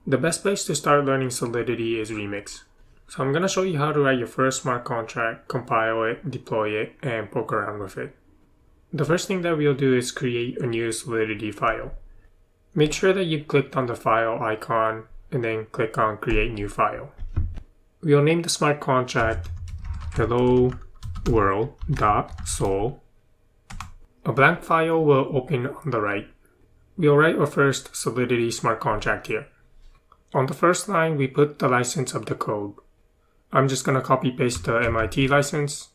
The best place to start learning Solidity is Remix. So I'm going to show you how to write your first smart contract, compile it, deploy it, and poke around with it. The first thing that we'll do is create a new Solidity file. Make sure that you clicked on the file icon and then click on Create New File. We'll name the smart contract hello world.sol. A blank file will open on the right. We'll write our first Solidity smart contract here. On the first line, we put the license of the code. I'm just going to copy paste the MIT license.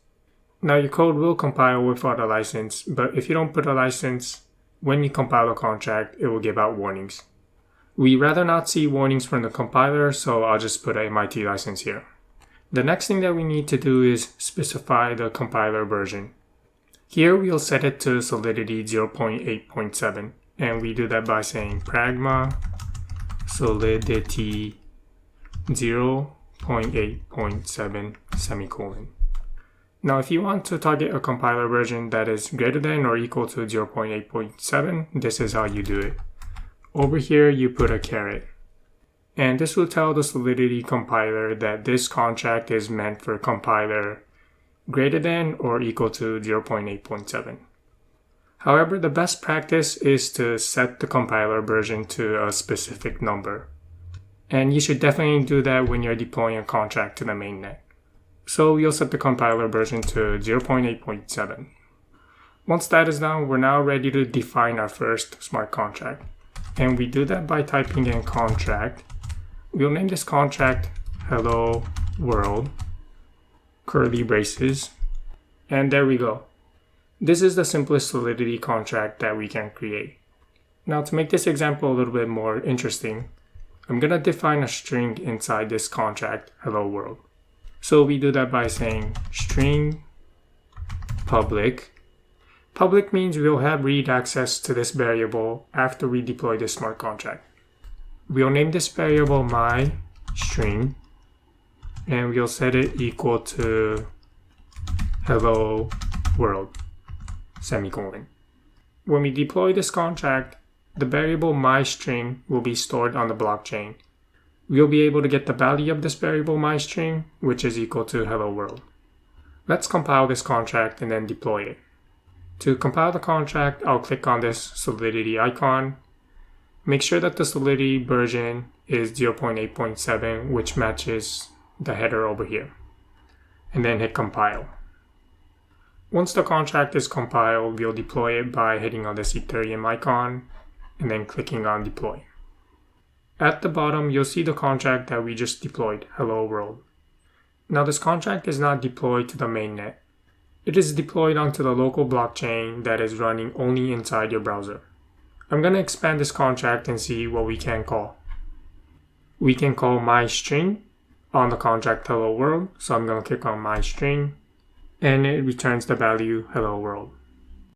Now your code will compile without a license, but if you don't put a license, when you compile a contract, it will give out warnings. We rather not see warnings from the compiler, so I'll just put an MIT license here. The next thing that we need to do is specify the compiler version. Here we'll set it to Solidity 0.8.7, and we do that by saying pragma Solidity 0.8.7 semicolon. Now if you want to target a compiler version that is greater than or equal to 0.8.7, this is how you do it. Over here you put a caret. And this will tell the Solidity compiler that this contract is meant for compiler greater than or equal to 0.8.7. However, the best practice is to set the compiler version to a specific number. And you should definitely do that when you're deploying a contract to the mainnet. So you'll set the compiler version to 0.8.7. Once that is done, we're now ready to define our first smart contract. And we do that by typing in contract. We'll name this contract hello world, curly braces, and there we go. This is the simplest Solidity contract that we can create. Now to make this example a little bit more interesting, I'm going to define a string inside this contract hello world. So we do that by saying string public. Public means we'll have read access to this variable after we deploy this smart contract. We'll name this variable my string, and we'll set it equal to hello world, semicolon. When we deploy this contract, the variable myString will be stored on the blockchain. We'll be able to get the value of this variable myString, which is equal to hello world. Let's compile this contract and then deploy it. To compile the contract, I'll click on this Solidity icon. Make sure that the Solidity version is 0.8.7, which matches the header over here. And then hit compile. Once the contract is compiled, we'll deploy it by hitting on this Ethereum icon and then clicking on deploy. At the bottom, you'll see the contract that we just deployed, hello world. Now this contract is not deployed to the mainnet. It is deployed onto the local blockchain that is running only inside your browser. I'm going to expand this contract and see what we can call. We can call myString on the contract hello world, so I'm going to click on myString, and it returns the value hello world.